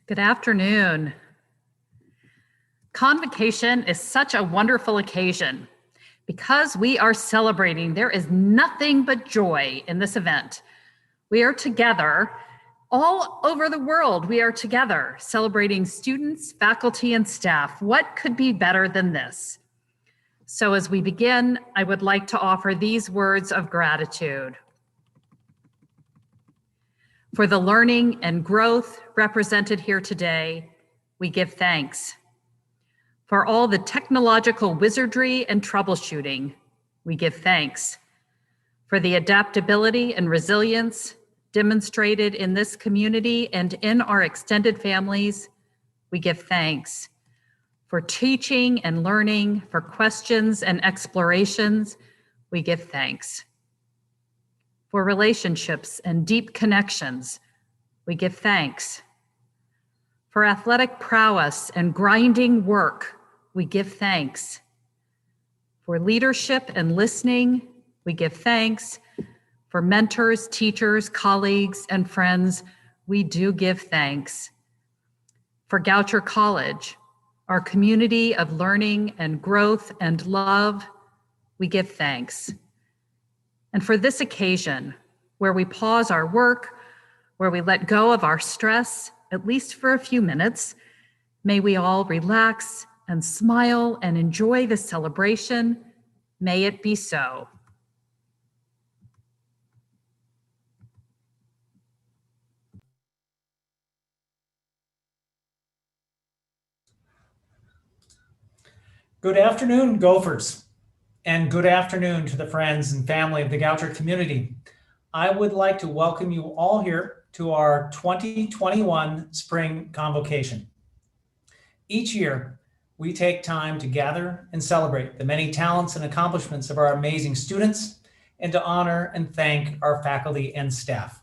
Good afternoon. Convocation is such a wonderful occasion. Because we are celebrating, there is nothing but joy in this event. We are together all over the world. We are together celebrating students, faculty, and staff. What could be better than this? So as we begin, I would like to offer these words of gratitude. For the learning and growth represented here today, we give thanks. For all the technological wizardry and troubleshooting, we give thanks. For the adaptability and resilience demonstrated in this community and in our extended families, we give thanks. For teaching and learning, for questions and explorations, we give thanks. For relationships and deep connections, we give thanks. For athletic prowess and grinding work, we give thanks. For leadership and listening, we give thanks. For mentors, teachers, colleagues, and friends, we do give thanks. For Goucher College, our community of learning and growth and love, we give thanks. And for this occasion, where we pause our work, where we let go of our stress, at least for a few minutes, may we all relax and smile and enjoy the celebration. May it be so. Good afternoon, Gophers, and good afternoon to the friends and family of the Goucher community. I would like to welcome you all here to our 2021 Spring Convocation. Each year, we take time to gather and celebrate the many talents and accomplishments of our amazing students and to honor and thank our faculty and staff.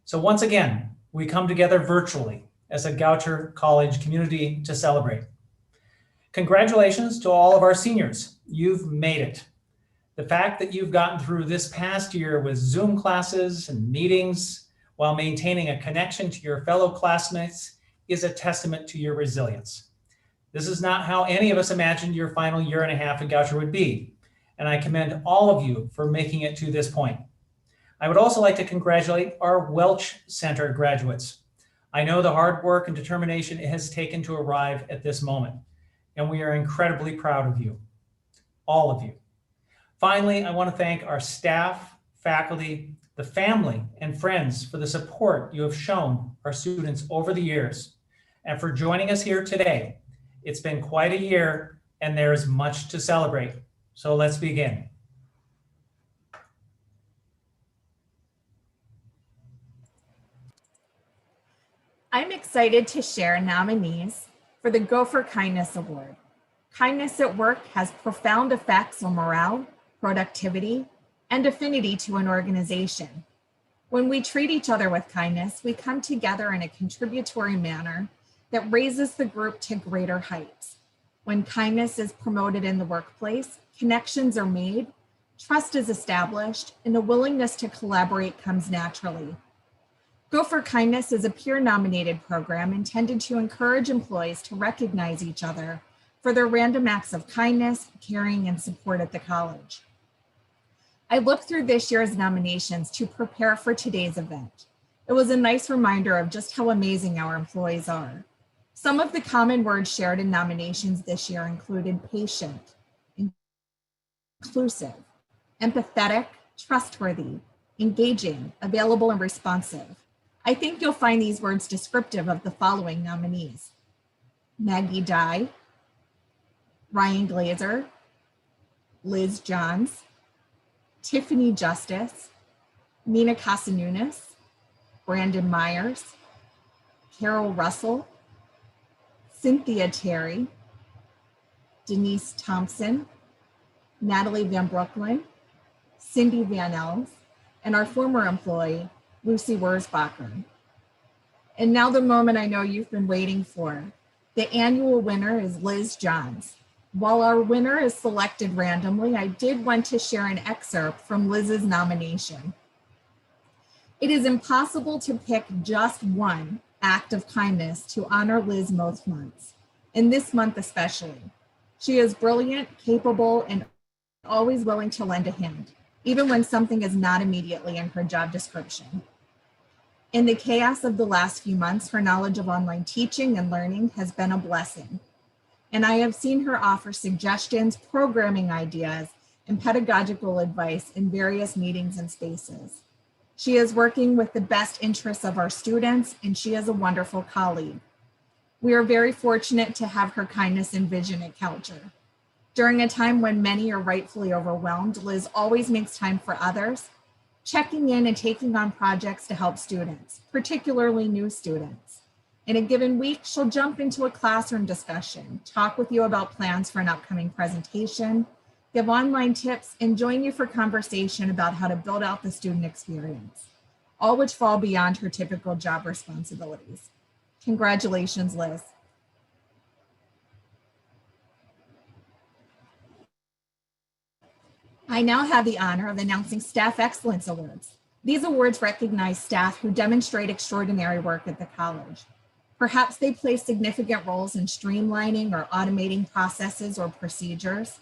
So once again, we come together virtually as a Goucher College community to celebrate. Congratulations to all of our seniors. You've made it. The fact that you've gotten through this past year with Zoom classes and meetings while maintaining a connection to your fellow classmates is a testament to your resilience. This is not how any of us imagined your final year and a half at Goucher would be, and I commend all of you for making it to this point. I would also like to congratulate our Welch Center graduates. I know the hard work and determination it has taken to arrive at this moment, and we are incredibly proud of you, all of you. Finally, I want to thank our staff, faculty, the family, and friends for the support you have shown our students over the years, and for joining us here today. It's been quite a year, and there is much to celebrate. So let's begin. I'm excited to share nominees for the Gopher Kindness Award. Kindness at work has profound effects on morale, productivity, and affinity to an organization. When we treat each other with kindness, we come together in a contributory manner that raises the group to greater heights. When kindness is promoted in the workplace, connections are made, trust is established, and a willingness to collaborate comes naturally. Gopher Kindness is a peer-nominated program intended to encourage employees to recognize each other for their random acts of kindness, caring, and support at the college. I looked through this year's nominations to prepare for today's event. It was a nice reminder of just how amazing our employees are. Some of the common words shared in nominations this year included patient, inclusive, empathetic, trustworthy, engaging, available, and responsive. I think you'll find these words descriptive of the following nominees: Maggie Dye, Ryan Glazer, Liz Johns, Tiffany Justice, Nina Casanunas, Brandon Myers, Carol Russell, Cynthia Terry, Denise Thompson, Natalie Van Brooklyn, Cindy Van Els, and our former employee, Lucy Wurzbacher. And now the moment I know you've been waiting for. The annual winner is Liz Johns. While our winner is selected randomly, I did want to share an excerpt from Liz's nomination. It is impossible to pick just one act of kindness to honor Liz most months, and this month especially. She is brilliant, capable, and always willing to lend a hand, even when something is not immediately in her job description. In the chaos of the last few months, her knowledge of online teaching and learning has been a blessing. And I have seen her offer suggestions, programming ideas, and pedagogical advice in various meetings and spaces. She is working with the best interests of our students, and she is a wonderful colleague. We are very fortunate to have her kindness and vision at Goucher. During a time when many are rightfully overwhelmed, Liz always makes time for others, checking in and taking on projects to help students, particularly new students. In a given week, she'll jump into a classroom discussion, talk with you about plans for an upcoming presentation, give online tips, and join you for conversation about how to build out the student experience, all which fall beyond her typical job responsibilities. Congratulations, Liz. I now have the honor of announcing Staff Excellence Awards. These awards recognize staff who demonstrate extraordinary work at the college. Perhaps they play significant roles in streamlining or automating processes or procedures,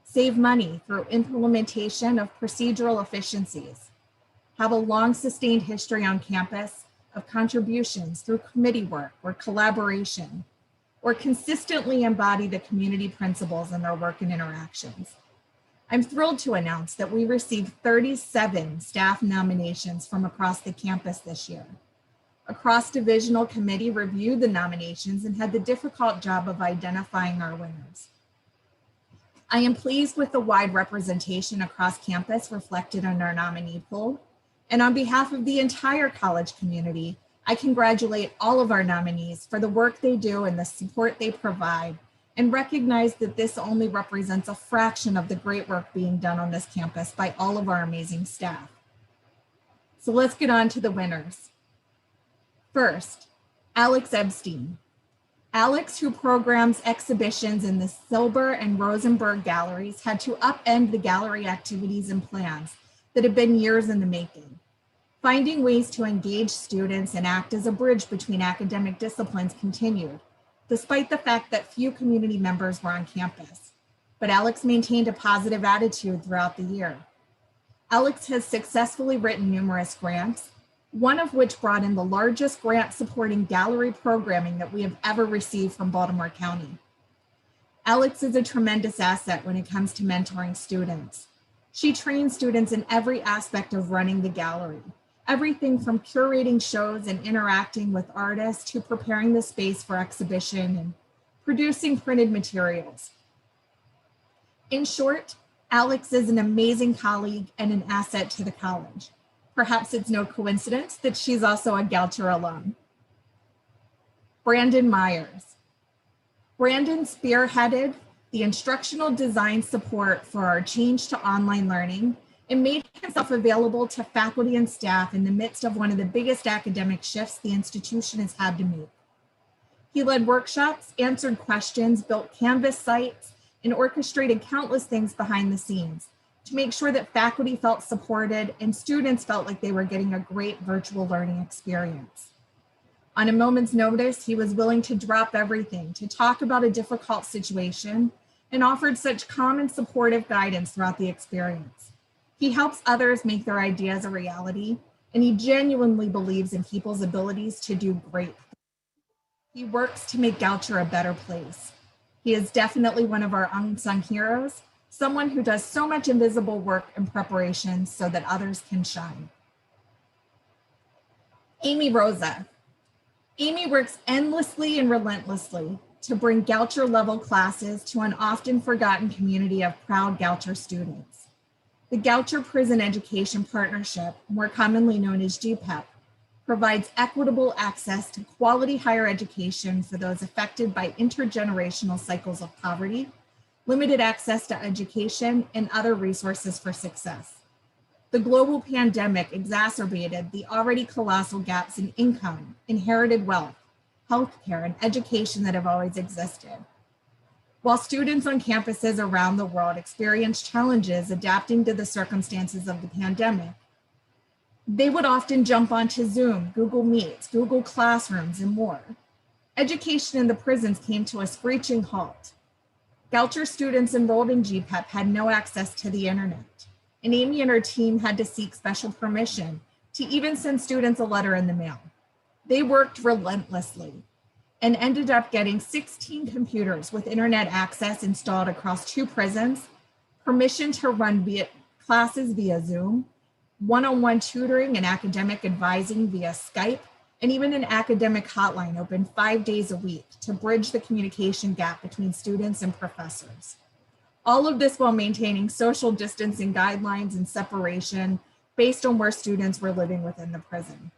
save money through implementation of procedural efficiencies, have a long sustained history on campus of contributions through committee work or collaboration, or consistently embody the community principles in their work and interactions. I'm thrilled to announce that we received 37 staff nominations from across the campus this year. A cross-divisional committee reviewed the nominations and had the difficult job of identifying our winners. I am pleased with the wide representation across campus reflected in our nominee pool. And on behalf of the entire college community, I congratulate all of our nominees for the work they do and the support they provide, and recognize that this only represents a fraction of the great work being done on this campus by all of our amazing staff. So let's get on to the winners. First, Alex Epstein. Alex, who programs exhibitions in the Silber and Rosenberg galleries, had to upend the gallery activities and plans that have been years in the making. Finding ways to engage students and act as a bridge between academic disciplines continued, despite the fact that few community members were on campus. But Alex maintained a positive attitude throughout the year. Alex has successfully written numerous grants, one of which brought in the largest grant supporting gallery programming that we have ever received from Baltimore County. Alex is a tremendous asset when it comes to mentoring students. She trains students in every aspect of running the gallery, everything from curating shows and interacting with artists to preparing the space for exhibition and producing printed materials. In short, Alex is an amazing colleague and an asset to the college. Perhaps it's no coincidence that she's also a Goucher alum. Brandon Myers. Brandon spearheaded the instructional design support for our change to online learning and made himself available to faculty and staff in the midst of one of the biggest academic shifts the institution has had to make. He led workshops, answered questions, built Canvas sites, and orchestrated countless things behind the scenes to make sure that faculty felt supported and students felt like they were getting a great virtual learning experience. On a moment's notice, he was willing to drop everything to talk about a difficult situation and offered such calm and supportive guidance throughout the experience. He helps others make their ideas a reality and he genuinely believes in people's abilities to do great. He works to make Goucher a better place. He is definitely one of our unsung heroes, someone who does so much invisible work and preparation so that others can shine. Amy Rosa. Amy works endlessly and relentlessly to bring Goucher level classes to an often forgotten community of proud Goucher students. The Goucher Prison Education Partnership, more commonly known as GPEP, provides equitable access to quality higher education for those affected by intergenerational cycles of poverty, limited access to education, and other resources for success. The global pandemic exacerbated the already colossal gaps in income, inherited wealth, healthcare, and education that have always existed. While students on campuses around the world experience challenges adapting to the circumstances of the pandemic, they would often jump onto Zoom, Google Meets, Google Classrooms, and more. Education in the prisons came to a screeching halt. Goucher students enrolled in GPEP had no access to the internet, and Amy and her team had to seek special permission to even send students a letter in the mail. They worked relentlessly and ended up getting 16 computers with internet access installed across 2 prisons, permission to run classes via Zoom, one-on-one tutoring and academic advising via Skype, and even an academic hotline open 5 days a week to bridge the communication gap between students and professors. All of this while maintaining social distancing guidelines and separation based on where students were living within the prison.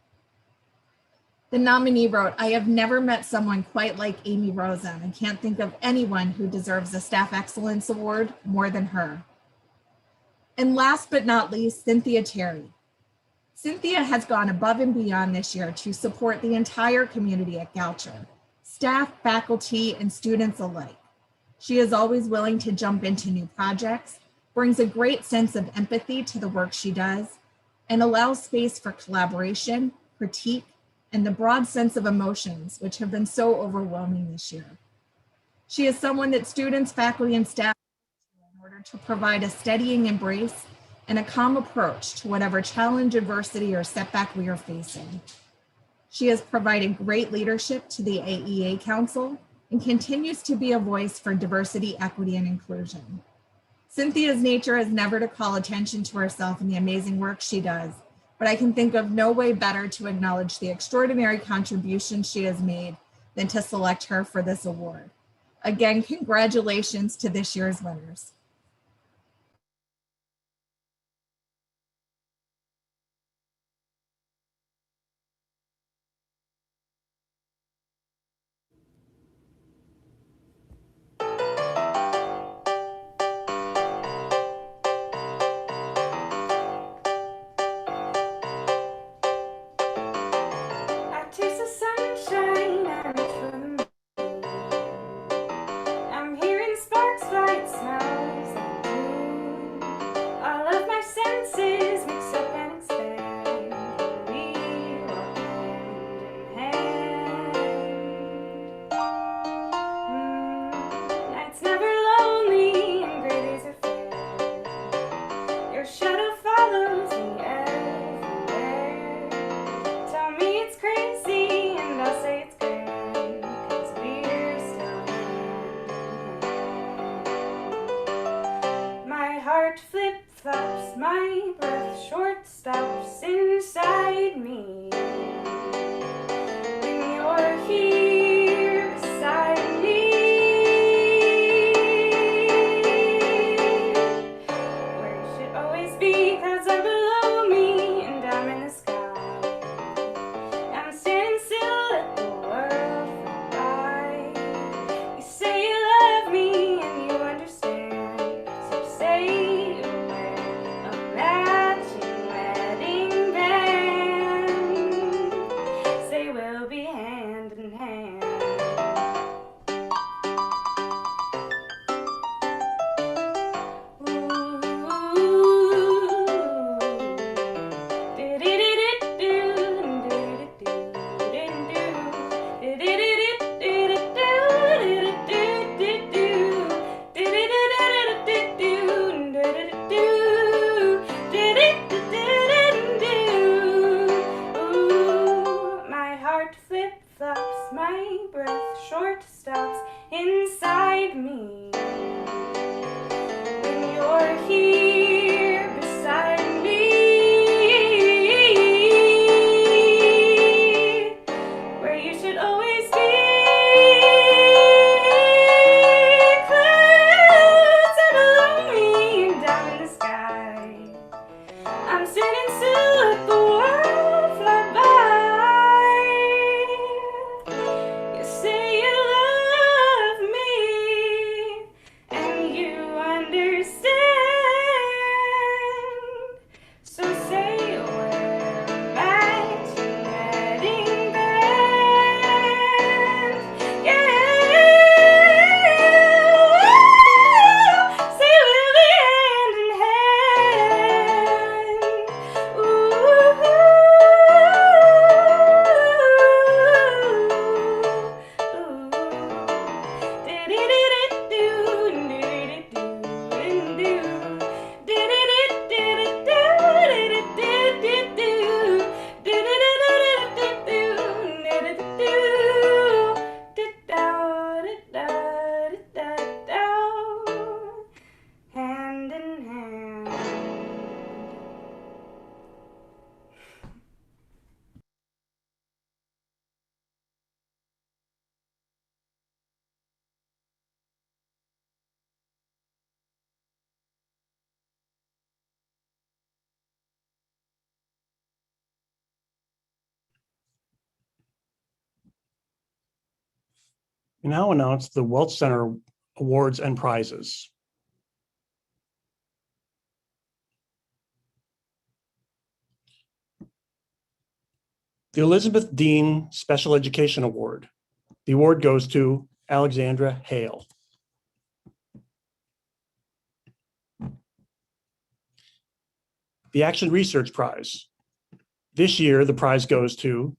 The nominee wrote, "I have never met someone quite like Amy Rosa and can't think of anyone who deserves a Staff Excellence Award more than her." And last but not least, Cynthia Terry. Cynthia has gone above and beyond this year to support the entire community at Goucher, staff, faculty, and students alike. She is always willing to jump into new projects, brings a great sense of empathy to the work she does, and allows space for collaboration, critique, and the broad sense of emotions, which have been so overwhelming this year. She is someone that students, faculty, and staff in order to provide a steadying embrace and a calm approach to whatever challenge, adversity, or setback we are facing. She has provided great leadership to the AEA Council and continues to be a voice for diversity, equity, and inclusion. Cynthia's nature is never to call attention to herself and the amazing work she does, but I can think of no way better to acknowledge the extraordinary contributions she has made than to select her for this award. Again, congratulations to this year's winners. Flip-flops, my breath short stops inside me. When you're here beside me, where you should always be, clouds are below me and I'm in the sky. I'm standing still, let the world fly by. You say you love me and you understand, so say matching wedding band. now announce the Wealth Center awards and prizes. The Elizabeth Dean Special Education Award. The award goes to Alexandra Hale. The Action Research Prize. This year, the prize goes to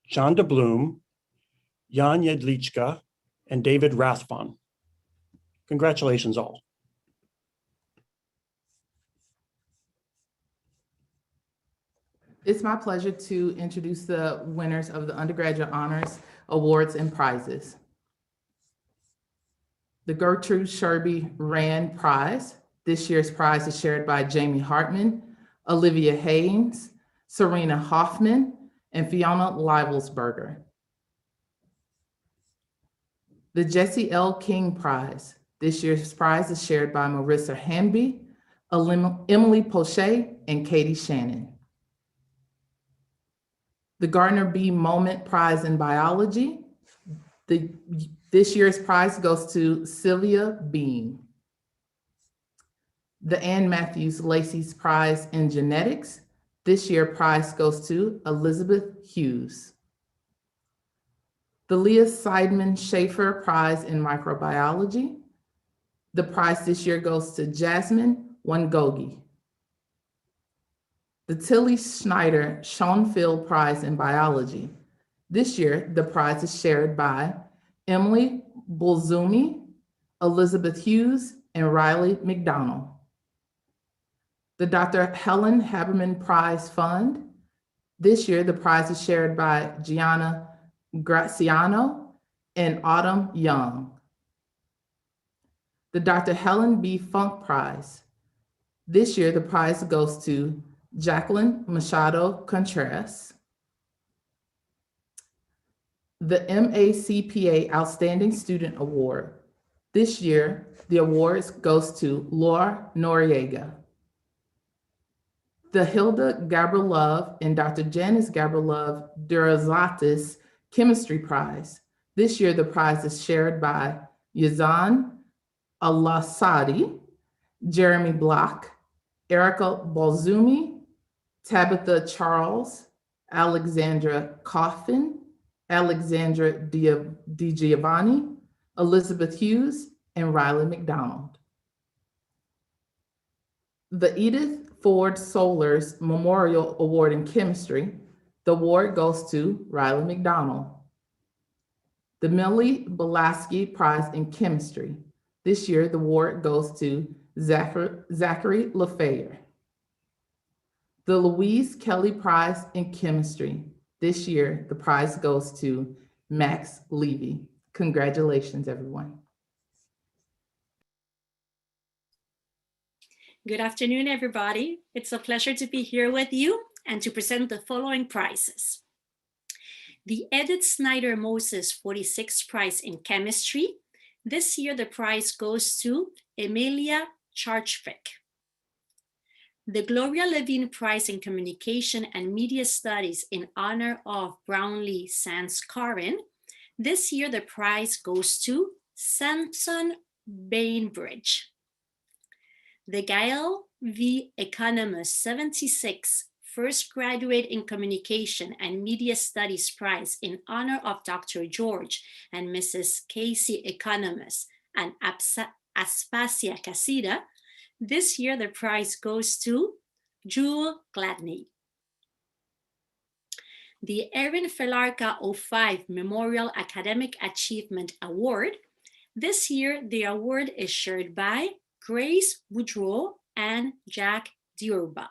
Chanda Bloom, Jan Jedlichka, and David Rathbon. Congratulations all. It's my pleasure to introduce the winners of the Undergraduate Honors Awards and Prizes. The Gertrude Sherby Rand Prize. This year's prize is shared by Jamie Hartman, Olivia Haynes, Serena Hoffman, and Fiona Leibelsberger. The Jesse L. King Prize. This year's prize is shared by Marissa Hanby, Emily Poche, and Katie Shannon. The Gardner B. Moment Prize in Biology. This year's prize goes to Sylvia Bean. The Ann Matthews Lacey's Prize in Genetics. This year prize goes to Elizabeth Hughes. The Leah Seidman Schaefer Prize in Microbiology. The prize this year goes to Jasmine Wangogi. The Tilly Schneider Schoenfield Prize in Biology. This year, the prize is shared by Emily Bulzumi, Elizabeth Hughes, and Riley McDonald. The Dr. Helen Haberman Prize Fund. This year, the prize is shared by Gianna Graziano and Autumn Young. The Dr. Helen B. Funk Prize. This year, the prize goes to Jacqueline Machado Contreras. The MACPA Outstanding Student Award. This year, the award goes to Laura Noriega. The Hilda Gabrilov and Dr. Janice Gabrilov Durazatis Chemistry Prize. This year, the prize is shared by Yazan Al-Asadi, Jeremy Block, Erica Balzumi, Tabitha Charles, Alexandra Coffin, Alexandra DiGiovanni, Elizabeth Hughes, and Riley McDonald. The Edith Ford Solers Memorial Award in Chemistry. The award goes to Riley McDonald. The Millie Belaski Prize in Chemistry. This year, the award goes to Zachary LaFayer. The Louise Kelly Prize in Chemistry. This year, the prize goes to Max Levy. Congratulations, everyone. Good afternoon, everybody. It's a pleasure to be here with you and to present the following prizes. The Edith Snyder Moses 46th Prize in Chemistry. This year, the prize goes to Emilia Charchvik. The Gloria Levine Prize in Communication and Media Studies in honor of Brownlee Sands Karin. This year, the prize goes to Samson Bainbridge. The Gail V. Economist 76 First Graduate in Communication and Media Studies Prize in honor of Dr. George and Mrs. Casey Economist and Aspasia Casida. This year, the prize goes to Jewel Gladney. The Erin Felarka 05 Memorial Academic Achievement Award. This year, the award is shared by Grace Boudreau and Jack Diurba.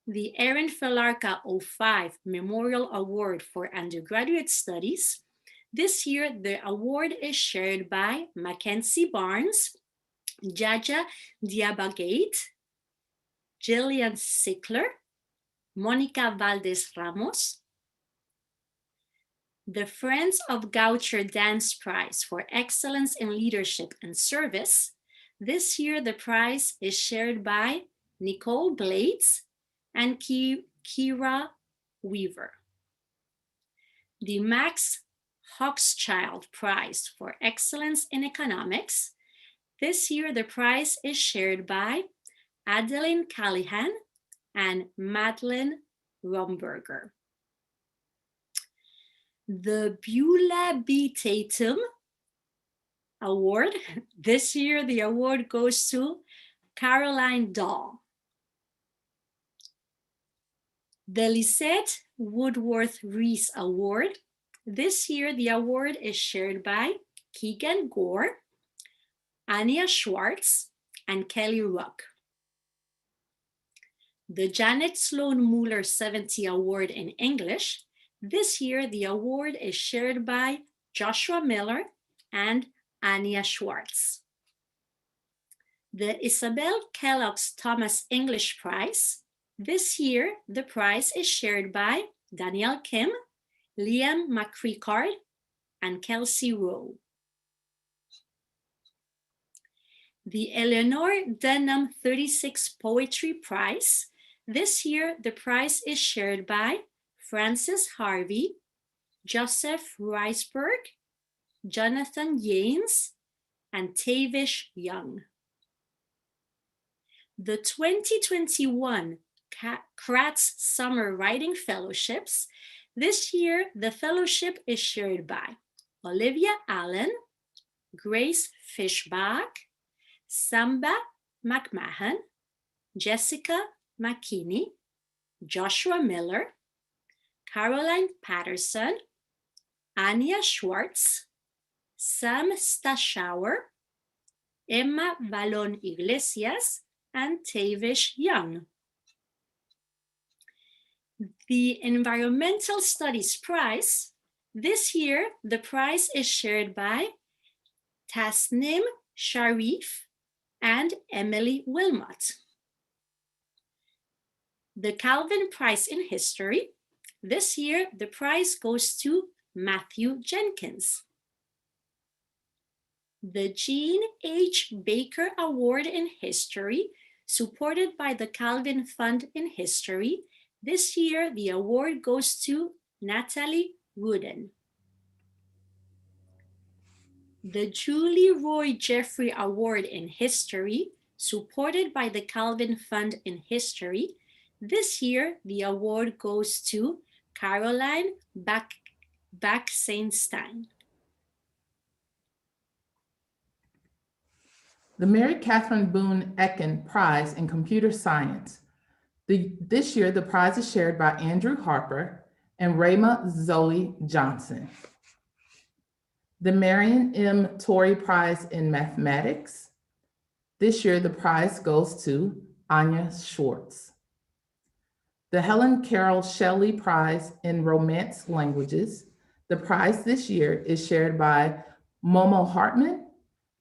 The Erin Felarka 05 Memorial Award for Undergraduate Studies. This year, the award is shared by Mackenzie Barnes, Jaja Diabagate, Jillian Sickler, Monica Valdez Ramos. The Friends of Goucher Dance Prize for Excellence in Leadership and Service. This year, the prize is shared by Nicole Blades and Kira Weaver. The Max Hochschild Prize for Excellence in Economics. This year, the prize is shared by Adeline Callahan and Madeline Romberger. The Beulah B. Tatum Award. This year, the award goes to Caroline Dahl. The Lisette Woodworth Reese Award. This year, the award is shared by Keegan Gore, Anya Schwartz, and Kelly Ruck. The Janet Sloan Mueller 70 Award in English. This year, the award is shared by Joshua Miller and Anya Schwartz. The Isabel Kellogg's Thomas English Prize. This year, the prize is shared by Danielle Kim, Liam McCricard, and Kelsey Rowe. The Eleanor Denham 36 Poetry Prize. This year, the prize is shared by Francis Harvey, Joseph Reisberg, Jonathan Yanes, and Tavish Young. The 2021 Kratz Summer Writing Fellowships. This year, the fellowship is shared by Olivia Allen, Grace Fishbach, Samba McMahon, Jessica McKinney, Joshua Miller, Caroline Patterson, Anya Schwartz, Sam Stashauer, Emma Valon Iglesias, and Tavish Young. The Environmental Studies Prize. This year, the prize is shared by Tasnim Sharif and Emily Wilmot. The Calvin Prize in History. This year, the prize goes to Matthew Jenkins. The Jean H. Baker Award in History, supported by the Calvin Fund in History. This year, the award goes to Natalie Rudin. The Julie Roy Jeffrey Award in History, supported by the Calvin Fund in History. This year, the award goes to Caroline Bach-Sainstein. The Mary Catherine Boone Ekin Prize in Computer Science. This year, the prize is shared by Andrew Harper and Rayma Zoe Johnson. The Marion M. Torrey Prize in Mathematics. This year, the prize goes to Anya Schwartz. The Helen Carroll Shelley Prize in Romance Languages. The prize this year is shared by Momo Hartman,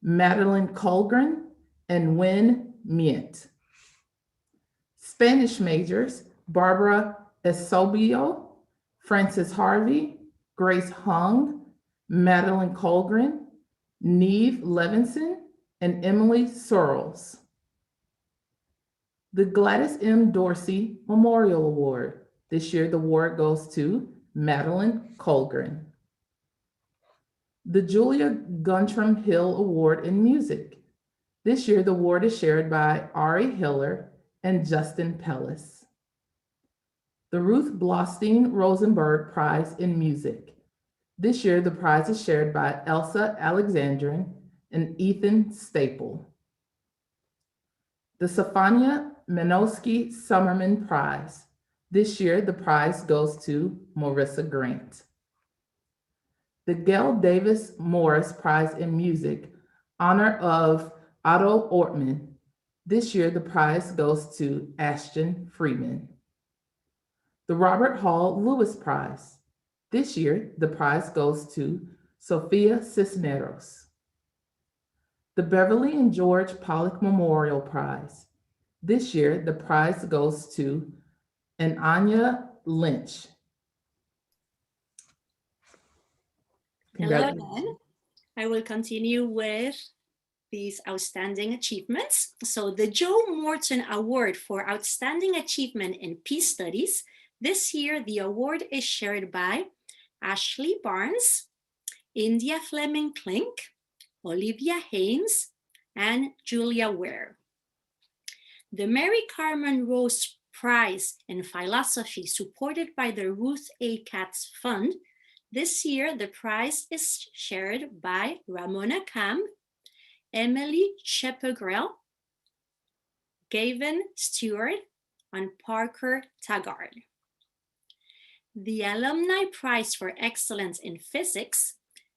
Madeline Colgren, and Wynn Miet. Spanish majors, Barbara Esobio, Francis Harvey, Grace Hung, Madeline Colgren, Neve Levinson, and Emily Searles. The Gladys M. Dorsey Memorial Award. This year, the award goes to Madeline Colgren. The Julia Guntram Hill Award in Music. This year, the award is shared by Ari Hiller and Justin Pellis. The Ruth Blostein Rosenberg Prize in Music. This year, the prize is shared by Elsa Alexandrin and Ethan Staple. The Safania Minosky Summerman Prize. This year, the prize goes to Marissa Grant. The Gail Davis Morris Prize in Music, honor of Otto Ortman. This year, the prize goes to Ashton Freeman. The Robert Hall Lewis Prize. This year, the prize goes to Sophia Cisneros. The Beverly and George Pollock Memorial Prize. This year, the prize goes to Anya Lynch. Hello again. I will continue with these outstanding achievements. So the Joe Morton Award for Outstanding Achievement in Peace Studies. This year, the award is shared by Ashley Barnes, India Fleming Klink, Olivia Haynes, and Julia Ware. The Mary Carmen Rose Prize in Philosophy, supported by the Ruth A. Katz Fund, this year the prize is shared by Ramona Camp, Emily Sheppergrell, Gavin Stewart, and Parker Taggart. The Alumni Prize for Excellence in Physics,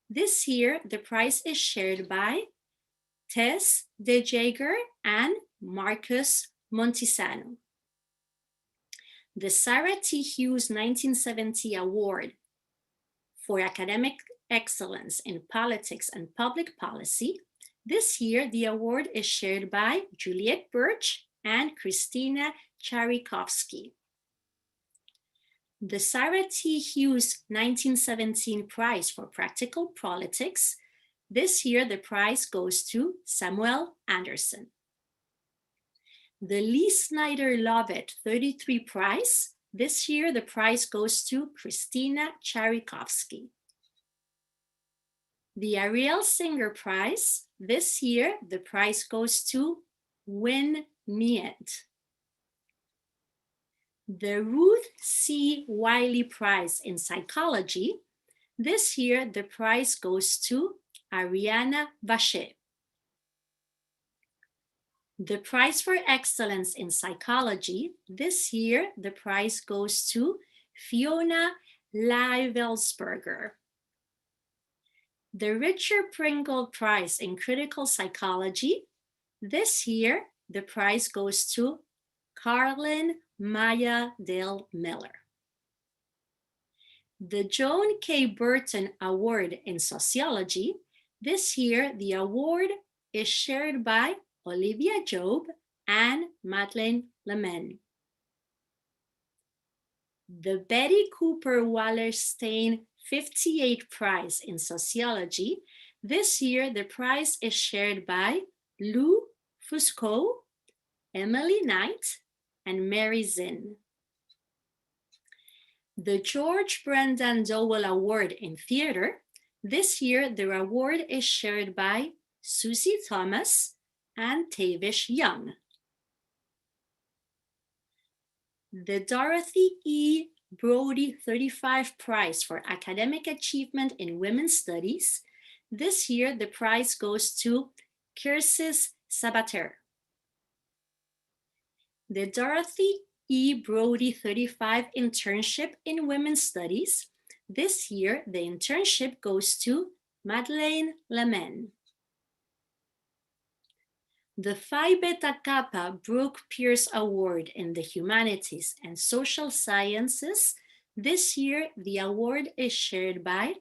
this year the prize is shared by Tess DeJager and Marcus Montisano. The Sarah T. Hughes 1970 Award for Academic Excellence in Politics and Public Policy, this year the award is shared by Juliette Birch and Christina Charikovsky. The Sarah T. Hughes 1917 Prize for Practical Politics, this year the prize goes to Samuel Anderson. The Lee Snyder Lovett 33 Prize, this year the prize goes to Christina Charikovsky. The Ariel Singer Prize, this year the prize goes to Win Mead. The Ruth C. Wiley Prize in Psychology, this year the prize goes to Ariana Vacher. The Prize for Excellence in Psychology, this year the prize goes to Fiona Leivelsberger. The Richard Pringle Prize in Critical Psychology, this year the prize goes to Carlin Maya Dale Miller. The Joan K. Burton Award in Sociology, this year the award is shared by Olivia Job and Madeleine Lemen. The Betty Cooper Wallerstein 58 Prize in Sociology, this year the prize is shared by Lou Fusco, Emily Knight, and Mary Zinn. The George Brendan Dowell Award in Theater, this year the award is shared by Susie Thomas and Tavish Young. The Dorothy E. Brody 35 Prize for Academic Achievement in Women's Studies, this year the prize goes to Kirsis Sabater. The Dorothy E. Brody 35 Internship in Women's Studies, this year the internship goes to Madeleine Lemen. The Phi Beta Kappa Brooke Pierce Award in the Humanities and Social Sciences, this year the award is shared by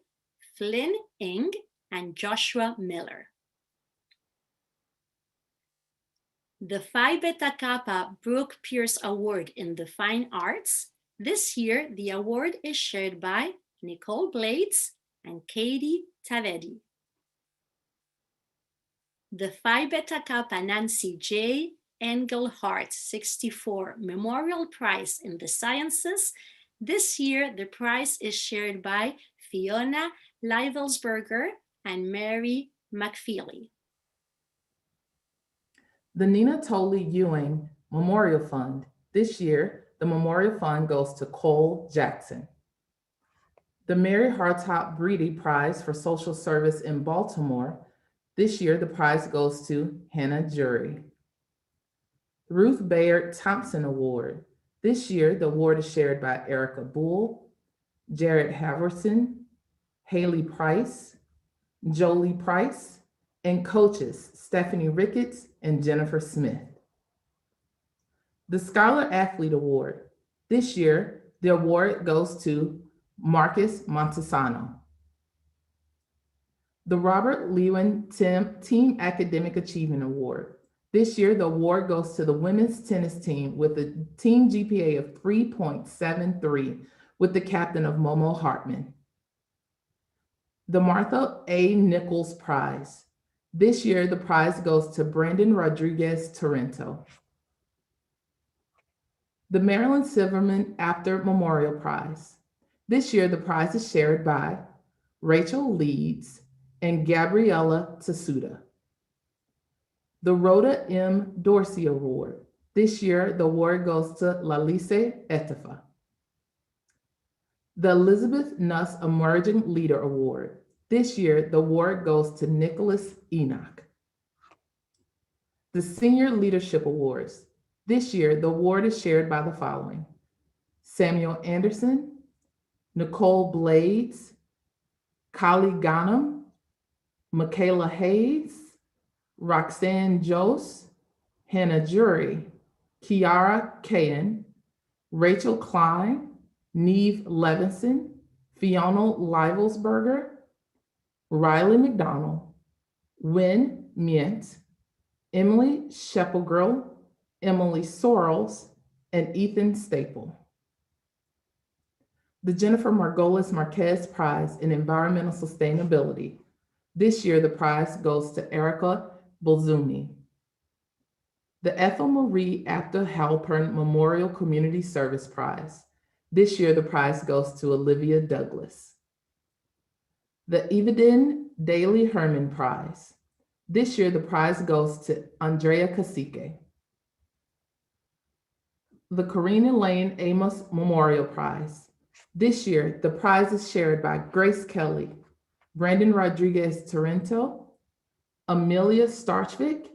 Flynn Ing and Joshua Miller. The Phi Beta Kappa Brooke Pierce Award in the Fine Arts, this year the award is shared by Nicole Blades and Katie Tavedi. The Phi Beta Kappa Nancy J. Engelhardt 64 Memorial Prize in the Sciences, this year the prize is shared by Fiona Leivelsberger and Mary McFeely. The Nina Tolley Ewing Memorial Fund, this year the Memorial Fund goes to Cole Jackson. The Mary Hartop Breedy Prize for Social Service in Baltimore, this year the prize goes to Hannah Jury. Ruth Bayard Thompson Award, this year the award is shared by Erica Bull, Jared Haverson, Haley Price, Jolie Price, and coaches Stephanie Ricketts and Jennifer Smith. The Scholar Athlete Award, this year the award goes to Marcus Montesano. The Robert Lewin Team Academic Achievement Award. This year, the award goes to the women's tennis team with a team GPA of 3.73 with the captain of Momo Hartman. The Martha A. Nichols Prize. This year, the prize goes to Brandon Rodriguez Torrento. The Marilyn Silverman After Memorial Prize. This year, the prize is shared by Rachel Leeds, and Gabriella Tasuda. The Rhoda M. Dorsey Award. This year, the award goes to Lalise Etifa. The Elizabeth Nuss Emerging Leader Award. This year, the award goes to Nicholas Enoch. The Senior Leadership Awards. This year, the award is shared by the following: Samuel Anderson, Nicole Blades, Kali Ghanem, Michaela Hayes, Roxanne Jose, Hannah Jury, Kiara Kayan, Rachel Klein, Neve Levinson, Fiona Livelsberger, Riley McDonald, Wynn Mient, Emily Sheppelgirl, Emily Sorrells, and Ethan Staple. The Jennifer Margolis Marquez Prize in Environmental Sustainability. This year, the prize goes to Erica Bolzumi. The Ethel Marie Apta Halpern Memorial Community Service Prize. This year, the prize goes to Olivia Douglas. The Evedin Daly Herman Prize. This year, the prize goes to Andrea Cacique. The Karina Lane Amos Memorial Prize. This year, the prize is shared by Grace Kelly, Brandon Rodriguez Torrento, Amelia Starchvik,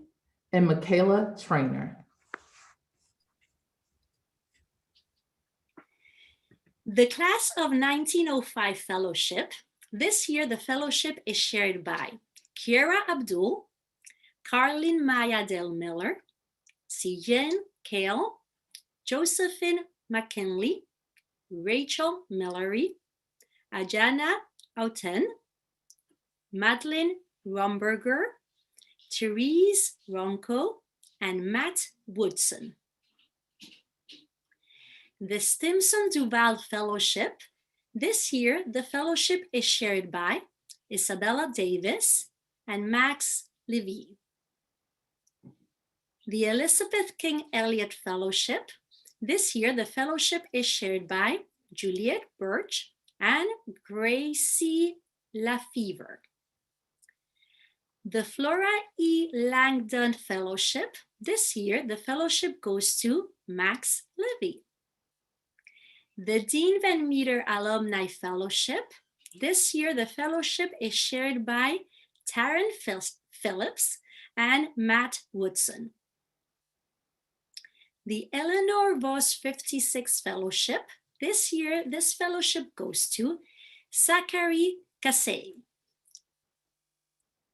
and Michaela Trainer. The Class of 1905 Fellowship. This year, the fellowship is shared by Kiera Abdul, Carlin Maya Del Miller, Sijen Kale, Josephine McKinley, Rachel Millery, Ajana Auten, Madeline Romberger, Therese Ronco, and Matt Woodson. The Stimson Duval Fellowship. This year, the fellowship is shared by Isabella Davis and Max Levy. The Elizabeth King Elliott Fellowship. This year, the fellowship is shared by Juliet Birch and Gracie Lafever. The Flora E. Langdon Fellowship. This year, the fellowship goes to Max Levy. The Dean Van Meter Alumni Fellowship. This year, the fellowship is shared by Taryn Phillips and Matt Woodson. The Eleanor Voss 56 Fellowship. This year, this fellowship goes to Zachary Cassay.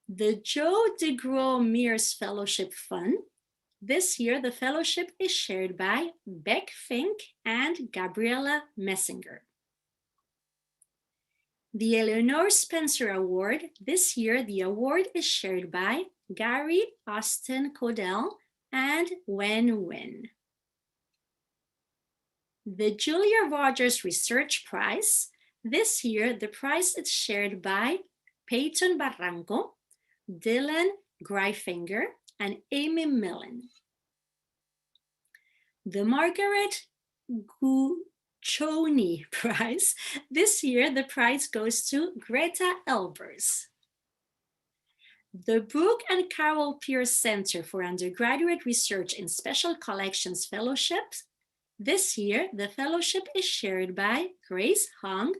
The Joe DeGros Mears Fellowship Fund. This year, the fellowship is shared by Beck Fink and Gabriella Messinger. The Eleanor Spencer Award. This year, the award is shared by Gary Austin Codell and Wen Wen. The Julia Rogers Research Prize. This year, the prize is shared by Peyton Barranco, Dylan Greifinger, and Amy Millen. The Margaret Guccione Prize. This year, the prize goes to Greta Elbers. The Brooke and Carol Pierce Center for Undergraduate Research in Special Collections Fellowships. This year, the fellowship is shared by Grace Hung,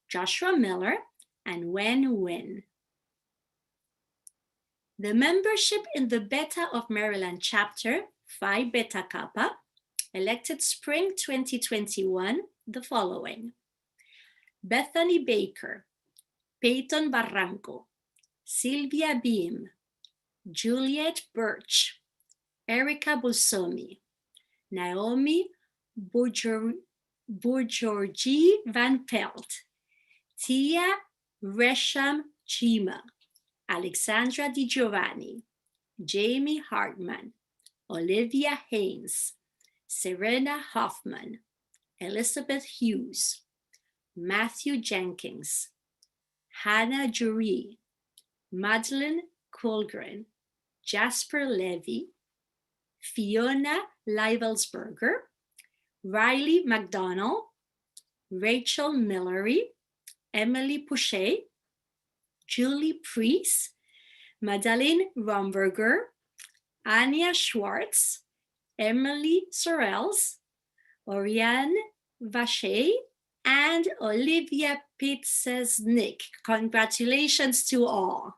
Joshua Miller, and Wen Win. The membership in the Beta of Maryland chapter, Phi Beta Kappa, elected spring 2021 the following: Bethany Baker, Peyton Barranco, Sylvia Beam, Juliet Birch, Erica Busomi, Naomi Bourgeorgie Van Pelt, Tia Resham Chima, Alexandra Di Giovanni, Jamie Hartman, Olivia Haynes, Serena Hoffman, Elizabeth Hughes, Matthew Jenkins, Hannah Jury, Madeline Colgren, Jasper Levy, Fiona Livelsberger, Riley McDonald, Rachel Millery, Emily Pouchet, Julie Priest, Madeleine Romberger, Anya Schwartz, Emily Sorrells, Oriane Vacher, and Olivia Pitzesnik. Congratulations to all.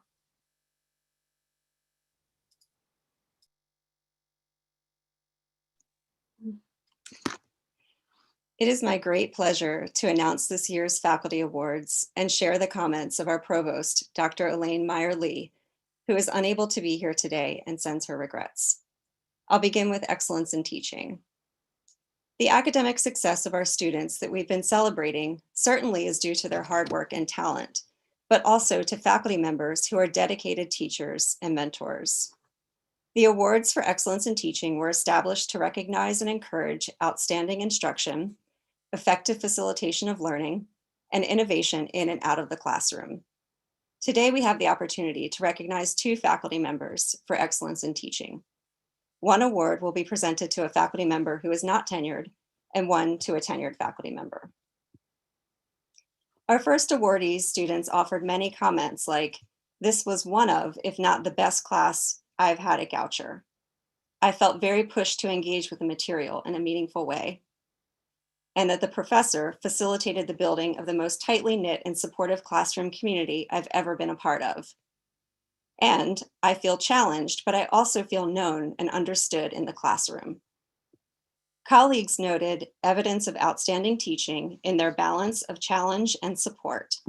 It is my great pleasure to announce this year's Faculty Awards and share the comments of our Provost, Dr. Elaine Meyer-Lee, who is unable to be here today and sends her regrets. I'll begin with excellence in teaching. The academic success of our students that we've been celebrating certainly is due to their hard work and talent, but also to faculty members who are dedicated teachers and mentors. The awards for excellence in teaching were established to recognize and encourage outstanding instruction, effective facilitation of learning, and innovation in and out of the classroom. Today, we have the opportunity to recognize 2 faculty members for excellence in teaching. One award will be presented to a faculty member who is not tenured, and one to a tenured faculty member. Our first awardee students offered many comments like, "This was one of, if not the best class I've had at Goucher. I felt very pushed to engage with the material in a meaningful way, and that the professor facilitated the building of the most tightly knit and supportive classroom community I've ever been a part of. And I feel challenged, but I also feel known and understood in the classroom." Colleagues noted evidence of outstanding teaching in their balance of challenge and support,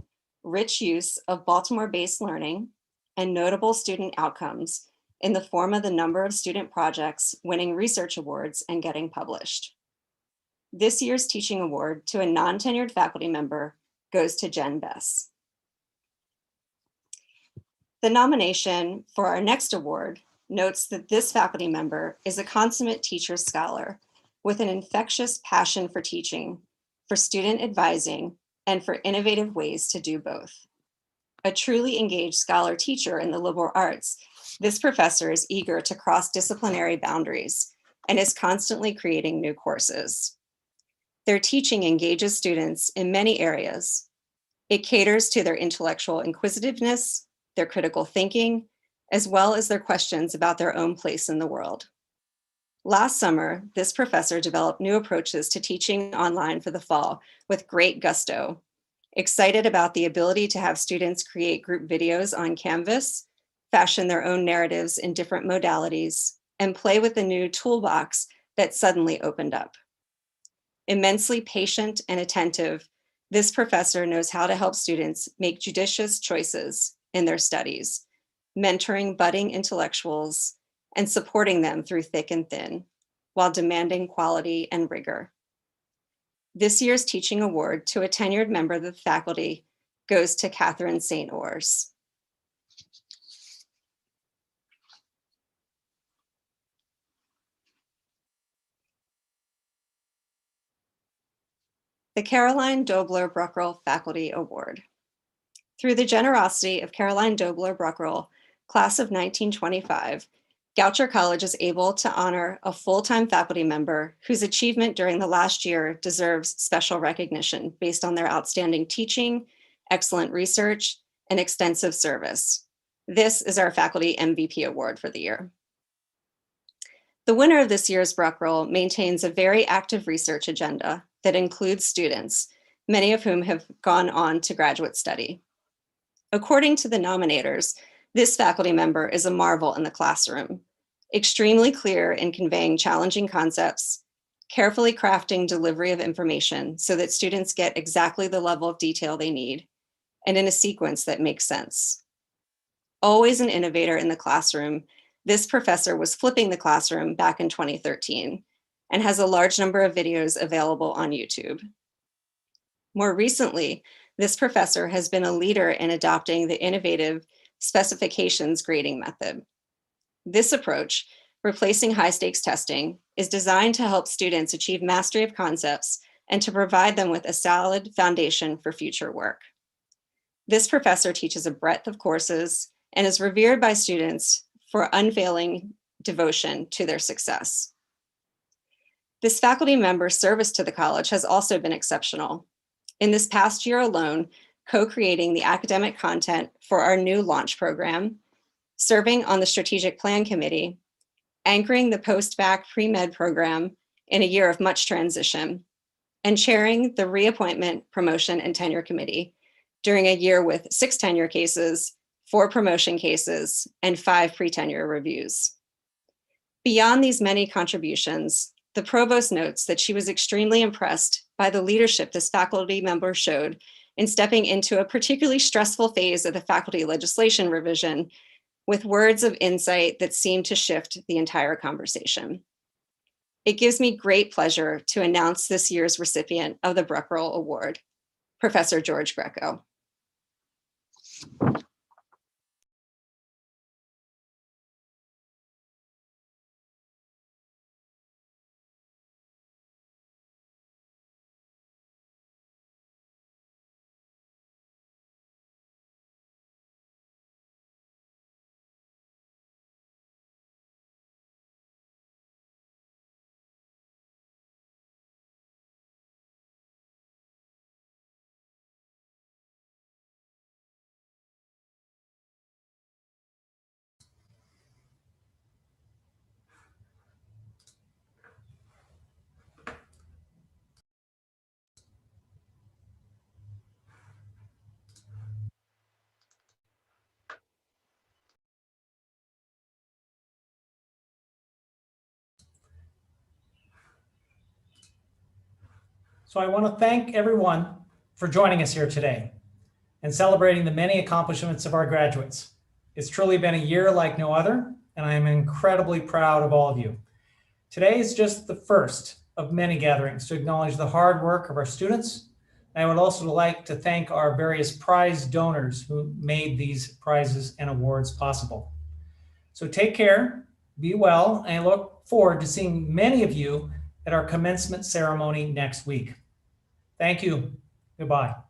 rich use of Baltimore-based learning, and notable student outcomes in the form of the number of student projects winning research awards and getting published. This year's teaching award to a non-tenured faculty member goes to Jen Bess. The nomination for our next award notes that this faculty member is a consummate teacher scholar with an infectious passion for teaching, for student advising, and for innovative ways to do both. A truly engaged scholar teacher in the liberal arts, this professor is eager to cross disciplinary boundaries and is constantly creating new courses. Their teaching engages students in many areas. It caters to their intellectual inquisitiveness, their critical thinking, as well as their questions about their own place in the world. Last summer, this professor developed new approaches to teaching online for the fall with great gusto, excited about the ability to have students create group videos on Canvas, fashion their own narratives in different modalities, and play with the new toolbox that suddenly opened up. Immensely patient and attentive, this professor knows how to help students make judicious choices in their studies, mentoring budding intellectuals and supporting them through thick and thin, while demanding quality and rigor. This year's teaching award to a tenured member of the faculty goes to Catherine St. Ors. The Caroline Dobler-Bruckroll Faculty Award. Through the generosity of Caroline Dobler-Bruckroll, class of 1925, Goucher College is able to honor a full-time faculty member whose achievement during the last year deserves special recognition based on their outstanding teaching, excellent research, and extensive service. This is our Faculty MVP Award for the year. The winner of this year's Bruckroll maintains a very active research agenda that includes students, many of whom have gone on to graduate study. According to the nominators, this faculty member is a marvel in the classroom, extremely clear in conveying challenging concepts, carefully crafting delivery of information so that students get exactly the level of detail they need, and in a sequence that makes sense. Always an innovator in the classroom, this professor was flipping the classroom back in 2013 and has a large number of videos available on YouTube. More recently, this professor has been a leader in adopting the innovative specifications grading method. This approach, replacing high-stakes testing, is designed to help students achieve mastery of concepts and to provide them with a solid foundation for future work. This professor teaches a breadth of courses and is revered by students for unfailing devotion to their success. This faculty member's service to the college has also been exceptional. In this past year alone, co-creating the academic content for our new launch program, serving on the strategic plan committee, anchoring the post-bac pre-med program in a year of much transition, and chairing the reappointment, promotion, and tenure committee during a year with 6 tenure cases, 4 promotion cases, and 5 pre-tenure reviews. Beyond these many contributions, the provost notes that she was extremely impressed by the leadership this faculty member showed in stepping into a particularly stressful phase of the faculty legislation revision with words of insight that seemed to shift the entire conversation. It gives me great pleasure to announce this year's recipient of the Bruckroll Award, Professor George Greco. So I want to thank everyone for joining us here today and celebrating the many accomplishments of our graduates. It's truly been a year like no other, and I am incredibly proud of all of you. Today is just the first of many gatherings to acknowledge the hard work of our students. I would also like to thank our various prize donors who made these prizes and awards possible. So take care, be well, and I look forward to seeing many of you at our commencement ceremony next week. Thank you. Goodbye.